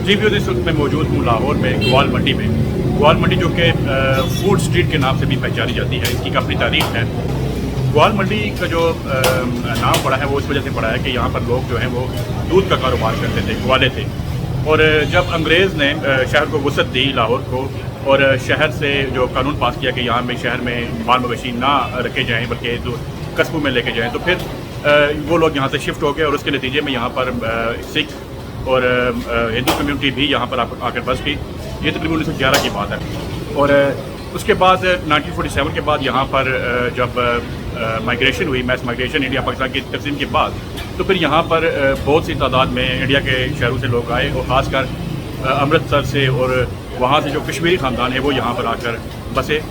जी views, इस वक्त मैं मौजूद हूँ लाहौर में ग्वाल मंडी में। ग्वाल मंडी जो कि फूड स्ट्रीट के नाम से भी पहचानी जाती है, इसकी अपनी तारीख है। ग्वाल मंडी का जो नाम पड़ा है वो इस वजह से पड़ा है कि यहाँ पर लोग जो हैं वो दूध का कारोबार करते थे, ग्वाले थे। और जब अंग्रेज़ ने शहर को वसअत दी लाहौर को, और शहर से जो कानून पास किया कि यहाँ में शहर में माल मवेशी ना रखे जाएँ बल्कि कस्बों में लेके जाएँ, तो फिर वो लोग यहाँ से शिफ्ट हो गए और उसके नतीजे में यहाँ पर सिख और हिंदू कम्युनिटी भी यहाँ पर आकर बस गई। ये तकरीबन 1911 की बात है। और उसके बाद 1947 के बाद यहाँ पर जब माइग्रेशन हुई, मैस माइग्रेशन इंडिया पाकिस्तान की तकसीम के बाद, तो फिर यहाँ पर बहुत सी तादाद में इंडिया के शहरों से लोग आए, और ख़ासकर अमृतसर से और वहाँ से जो कश्मीरी ख़ानदान है वो यहाँ पर आकर बसे।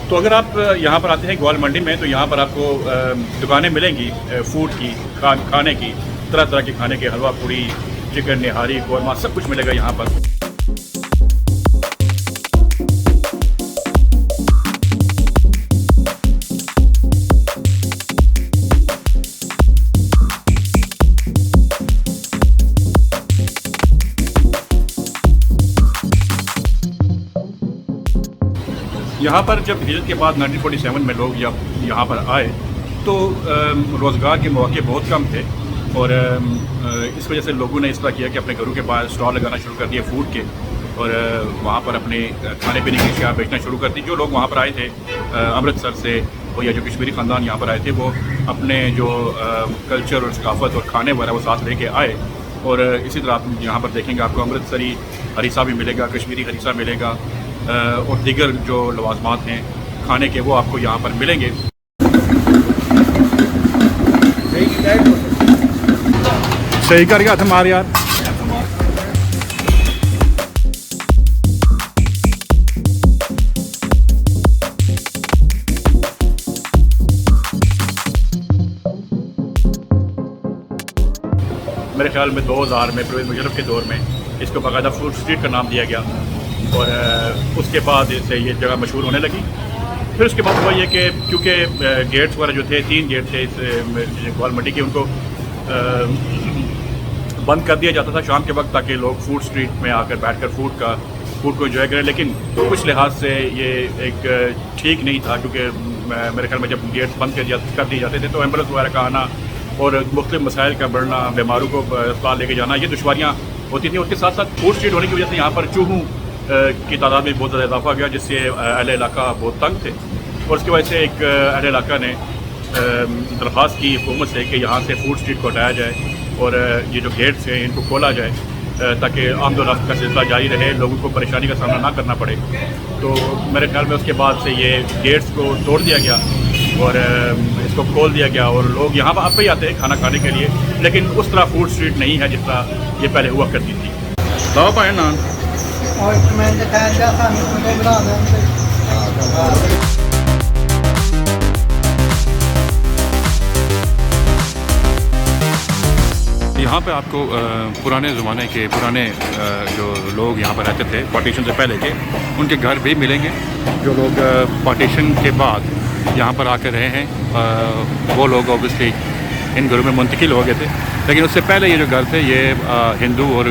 तो अगर आप यहाँ पर आते हैं ग्वाल मंडी में, तो यहाँ पर आपको दुकानें मिलेंगी फूड की, खाने की, तरह तरह के खाने के, हलवा पूड़ी, चिकन, निहारी, कौरमा, सब कुछ मिलेगा यहाँ पर। यहाँ पर जब हिजरत के बाद 1947 में लोग यहाँ पर आए तो रोज़गार के मौके बहुत कम थे, और इस वजह से लोगों ने इस तरह किया कि अपने घरों के बाहर स्टॉल लगाना शुरू कर दिए फूड के, और वहाँ पर अपने खाने पीने की अशिया बेचना शुरू कर दी। जो लोग वहाँ पर आए थे अमृतसर से, और या जो कश्मीरी ख़ानदान यहाँ पर आए थे, वो अपने जो कल्चर और सकाफ़त और खाने वगैरह वो साथ लेके आए। और इसी तरह आप यहाँ पर देखेंगे, आपको अमृतसरी हरीसा भी मिलेगा, कश्मीरी हरीसा मिलेगा, और दीगर जो लवाजमात हैं खाने के वो आपको यहाँ पर मिलेंगे। सही कर गया था हमारे यार। मेरे ख्याल में 2000 में परवेज़ मुशर्रफ के दौर में इसको बाकायदा फूड स्ट्रीट का नाम दिया गया, और उसके बाद इससे ये जगह मशहूर होने लगी। फिर उसके बाद हुआ ये कि क्योंकि गेट्स वगैरह जो थे, 3 गेट थे इस ग्वाल मंडी के, उनको बंद कर दिया जाता था शाम के वक्त, ताकि लोग फूड स्ट्रीट में आकर बैठकर फूड को एंजॉय करें। लेकिन कुछ लिहाज से ये एक ठीक नहीं था, क्योंकि मेरे ख्याल में जब गेट्स बंद कर दिए जाते थे तो एम्बुलेंस वगैरह का आना और मुख्तलिफ मसाइल का बढ़ना, बीमारों को अस्पताल लेके जाना, ये दुश्वारियाँ होती थी। उसके साथ साथ फूड स्ट्रीट होने की वजह से यहाँ पर चूहों की तादाद में बहुत ज़्यादा इजाफा गया, जिससे अहले इलाका बहुत तंग थे। और उसकी वजह से एक अहले इलाका ने दरख्वास्त की हुकूमत से कि यहाँ से फूड स्ट्रीट को हटाया जाए और ये जो गेट्स हैं इनको खोला जाए, ताकि आमदोरफ्त का सिलसिला जारी रहे, लोगों को परेशानी का सामना ना करना पड़े। तो मेरे ख्याल में उसके बाद से ये गेट्स को तोड़ दिया गया और इसको खोल दिया गया, और लोग यहाँ पर आप ही आते हैं खाना खाने के लिए, लेकिन उस तरह फूड स्ट्रीट नहीं है जिस तरह ये पहले हुआ करती थी। लाओ पाए नान और यहाँ पे आपको पुराने ज़माने के जो लोग यहाँ पर रहते थे पार्टीशन से पहले के, उनके घर भी मिलेंगे। जो लोग पार्टीशन के बाद यहाँ पर आकर रहे हैं वो लोग ऑब्वियसली इन घरों में मुंतकिल हो गए थे, लेकिन उससे पहले ये जो घर थे ये हिंदू और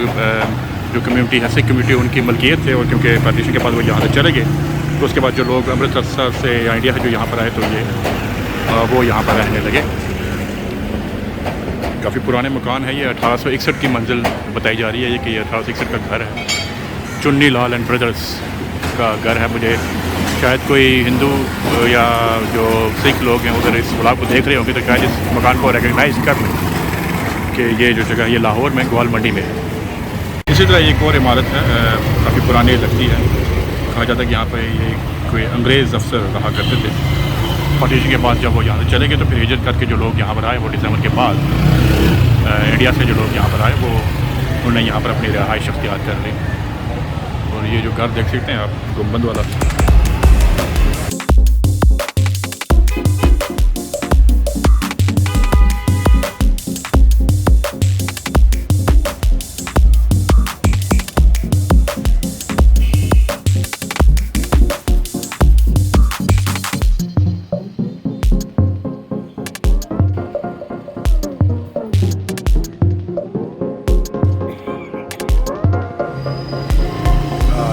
जो कम्युनिटी है, सिख कम्युनिटी, उनकी मलकियत थे। और क्योंकि पार्टीशन के बाद वो यहाँ से चले गए, तो उसके बाद जो लोग अमृतसर से या इंडिया से जो यहाँ पर आए, तो ये वो यहाँ पर रहने लगे। काफ़ी पुराने मकान है ये, 1861 की मंजिल बताई जा रही है ये, कि ये 1861 का घर है। चुन्नी लाल एंड ब्रदर्स का घर है। मुझे शायद कोई हिंदू या जो सिख लोग हैं उधर इस ब्लॉग को देख रहे होंगे, तो शायद इस मकान को रिकगनाइज़ कर लें कि ये जो जगह ये लाहौर में ग्वाल मंडी में है। इसी तरह एक और इमारत है, काफ़ी पुरानी लगती है। कहा जाता है कि यहाँ पर ये कोई अंग्रेज़ अफसर रहा करते थे। पार्टीशन के बाद जब वो यहाँ से चले गए, तो फिर हिजरत करके जो लोग यहाँ पर आए, 47 के बाद इंडिया से जो लोग यहाँ पर आए, वो उन्होंने यहाँ पर अपनी रहाइश अख्तियार कर ली। और ये जो घर देख सकते हैं आप, गुंबद वाला,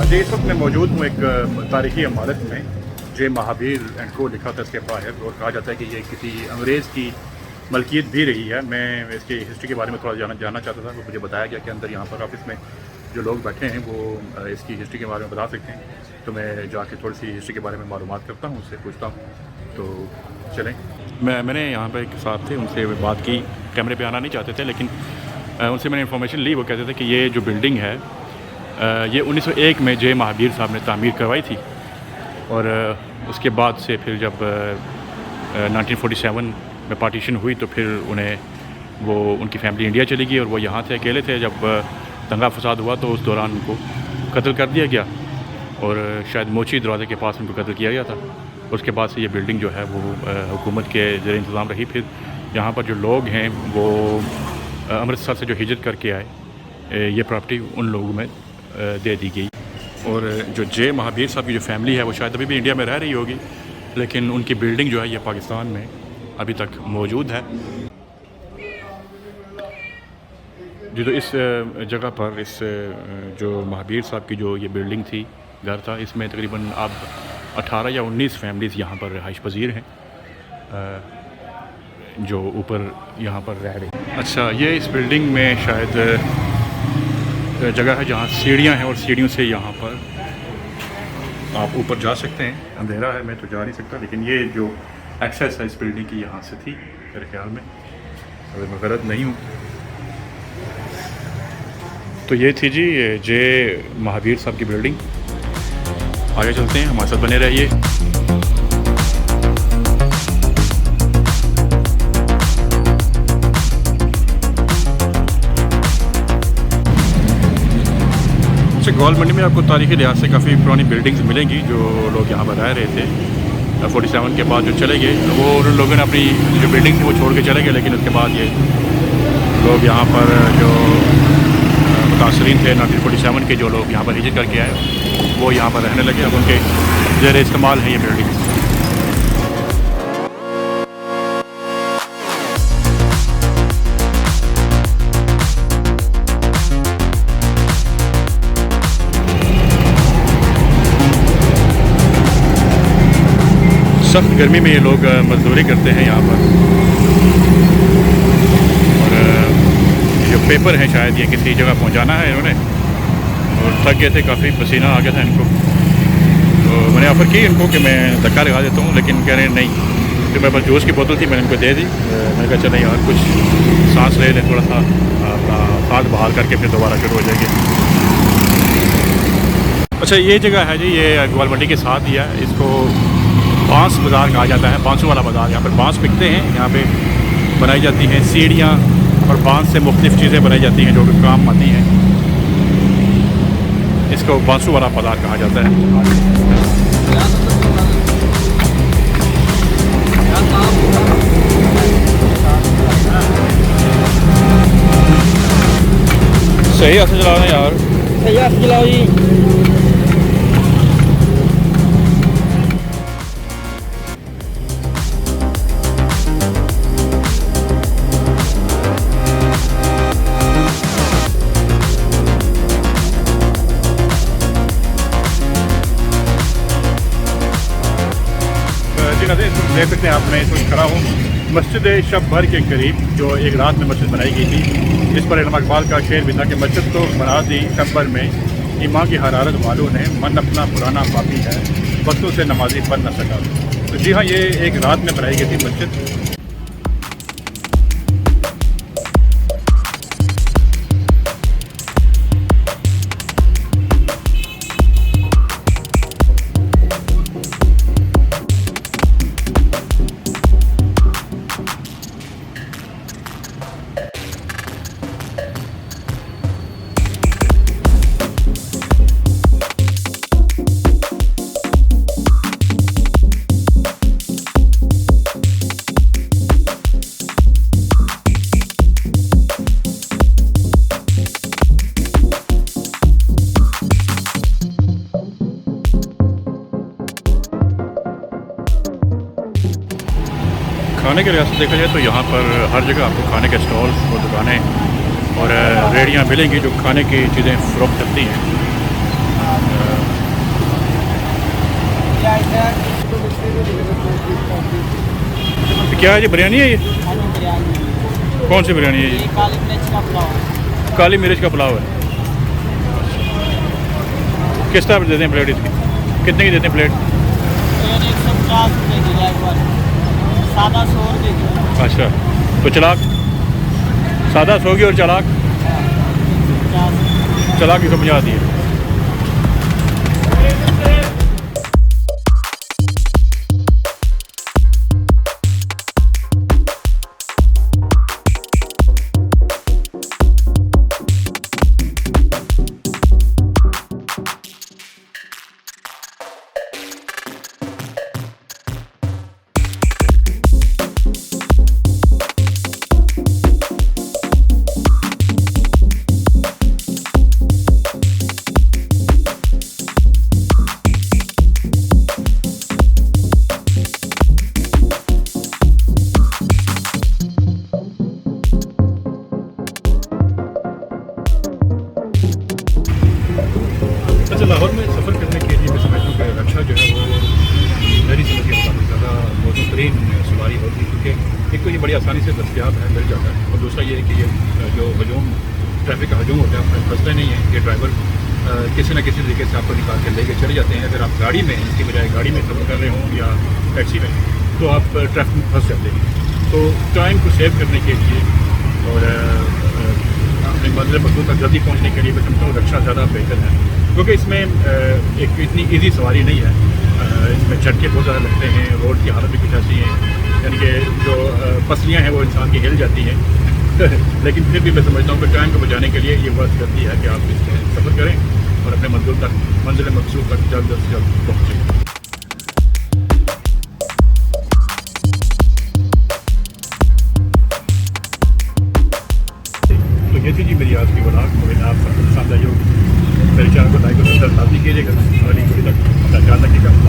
जी, इस वक्त मैं मौजूद हूँ एक तारीखी इमारत में, जे महावीर एंड को लिखा था इसके बाहर, और कहा जाता है कि ये किसी अंग्रेज़ की मलकियत भी रही है। मैं इसकी हिस्ट्री के बारे में थोड़ा जानना चाहता था, तो मुझे बताया गया कि अंदर यहाँ पर ऑफिस में जो लोग बैठे हैं वो इसकी हिस्ट्री के बारे में बता सकते हैं। तो मैं जाके थोड़ी सी हिस्ट्री के बारे में मालूमात करता हूँ, उससे पूछता हूँ। तो चलें, मैंने यहाँ पर एक साहब थे, उनसे बात की। कैमरे पे आना नहीं चाहते थे, लेकिन उनसे मैंने इन्फॉर्मेशन ली। वो कहते थे कि ये जो बिल्डिंग है ये 1901 में जे महावीर साहब ने तामीर करवाई थी, और उसके बाद से फिर जब 1947 में पार्टीशन हुई तो फिर उनकी फैमिली इंडिया चली गई और वो यहाँ थे, अकेले थे। जब दंगा फसाद हुआ तो उस दौरान उनको कत्ल कर दिया गया, और शायद मोची दरवाज़े के पास उनको कत्ल किया गया था। उसके बाद से ये बिल्डिंग जो है वो हुकूमत के ज़ेर इंतज़ाम रही। फिर यहाँ पर जो लोग हैं वो अमृतसर से जो हिजरत करके आए, ये प्रॉपर्टी उन लोगों में दे दी गई। और जो जे महावीर साहब की जो फैमिली है वो शायद अभी भी इंडिया में रह रही होगी, लेकिन उनकी बिल्डिंग जो है ये पाकिस्तान में अभी तक मौजूद है। जी, तो इस जगह पर इस जो महावीर साहब की जो ये बिल्डिंग थी, घर था, इसमें तकरीबन अब 18 या 19 फैमिलीज़ यहाँ पर रहाइश पजीर हैं, जो ऊपर यहाँ पर रह रही। अच्छा, ये इस बिल्डिंग में शायद जगह है जहाँ सीढ़ियाँ हैं, और सीढ़ियों से यहाँ पर आप ऊपर जा सकते हैं। अंधेरा है, मैं तो जा नहीं सकता, लेकिन ये जो एक्सेस है इस बिल्डिंग की यहाँ से थी मेरे ख्याल में, अगर मैं गलत नहीं हूँ। तो ये थी जी जे महावीर साहब की बिल्डिंग। आगे चलते हैं, हमारे साथ बने रहिए। गोल मंडी में आपको तारीखी लिहाज से काफ़ी पुरानी बिल्डिंग्स मिलेंगी। जो लोग यहाँ पर रह रहे थे 47 के बाद जो चले गए, वो उन लोगों ने अपनी जो बिल्डिंग थी वो छोड़ के चले गए, लेकिन उसके बाद ये लोग यहाँ पर जो मुतासरीन थे 1947 के, जो लोग यहाँ पर हिजरत करके आए, वो यहाँ पर रहने लगे। अब उनके ज़ेर इस्तेमाल हैं ये बिल्डिंग्स। सख्त गर्मी में ये लोग मजदूरी करते हैं यहाँ पर, और जो पेपर है शायद ये किसी जगह पहुँचाना है इन्होंने, और थक गए थे, काफ़ी पसीना आ गया था इनको। तो मैंने ऑफ़र की इनको कि मैं धक्का लगा देता हूँ, लेकिन कह रहे हैं नहीं। तो मेरे पास जूस की बोतल थी, मैंने इनको दे दी। मैंने कहा चलें यार, कुछ सांस ले लें, थोड़ा सा अपना हाथ बहाल करके फिर दोबारा शुरू हो जाएगी। अच्छा, ये जगह है जी, ये ग्वाल मंडी के साथ ही है। इसको बांस बाज़ार कहा जाता है, बांसों वाला बाज़ार। यहाँ पर बांस बिकते हैं, यहाँ पे बनाई जाती हैं सीढ़ियाँ, और बांस से मुख्तलिफ़ चीज़ें बनाई जाती हैं जो कि काम आती हैं। इसको बांसों वाला बाज़ार कहा जाता है। सही हाथ से चला रहे हैं यार, सही हाथ से चलाओ जी। देख सकते हैं आप, मैं इस वक्त खड़ा हूँ मस्जिद शब भर के करीब, जो एक रात में मस्जिद बनाई गई थी। इस पर इल्मा इकबाल का शेर भी था कि मस्जिद तो बना दी शब भर में, ईमान की हरारत वालों ने, मन अपना पुराना पापी है, वक्तों से नमाजी बन न सका। तो जी हाँ, ये एक रात में बनाई गई थी मस्जिद। खाने के लिहाज से देखा जाए तो यहाँ पर हर जगह आपको खाने के स्टॉल और दुकानें और रेहड़ियाँ मिलेंगी जो खाने की चीज़ें फ़रोख्त करती हैं। क्या है ये, बिरयानी है ये? बिरयानी, कौन सी बिरयानी है ये ये? काली मिर्च का पुलाव। काली मिर्च का पुलाव है। किस तरह देते हैं प्लेट इसकी? कितने की देते हैं प्लेट? प्लेट 150 रुपये की रेगुलर, सादा 100 रुपये की। अच्छा, तो चलाक सादा 100 की और चलाक 150। चलाक 150 आती है। अच्छा, लाहौर में सफ़र करने के लिए मैं समझता हूँ कि रक्षा जो है वो मेरी समझ के मुताबिक ज़्यादा मौजूद तरीन सवारी होगी, क्योंकि एक तो ये बड़ी आसानी से दस्तियाब है, मिल जाता है, और दूसरा ये है कि ये जो हजूम ट्रैफिक का हजूम होता है उसमें फंसते नहीं हैं। ये ड्राइवर किसी न किसी तरीके से आपको निकाल के लेके चले जाते हैं। अगर आप गाड़ी में, इसकी बजाय गाड़ी में सफ़र कर रहे हों या टैक्सी में, तो आप ट्रैफिक में फंस जाते हैं। तो टाइम को सेव करने के लिए और अपने मंजिल मकसूद तक जल्दी पहुँचने के लिए मैं समझता हूँ रक्षा ज़्यादा बेहतर है, क्योंकि इसमें एक इतनी ईजी सवारी नहीं है। इसमें झटके बहुत ज़्यादा लगते हैं, रोड की हालत भी कुछ ऐसी है, यानी कि जो पसलियाँ हैं वो इंसान की हिल जाती हैं लेकिन फिर भी मैं समझता हूँ कि टाइम को बचाने के लिए ये वर्क करती है कि आप इसमें सफ़र करें और अपने मंजिल मकसूद तक जल्द से जल्द पहुँचें। तो ये थी जी मेरी आज की व्लॉग। मुझे आप पसंद आई होगी। मेरे चैनल को लाइक और सब्सक्राइब कीजिएगा। अगली वीडियो तक अपना ख्याल रखिएगा।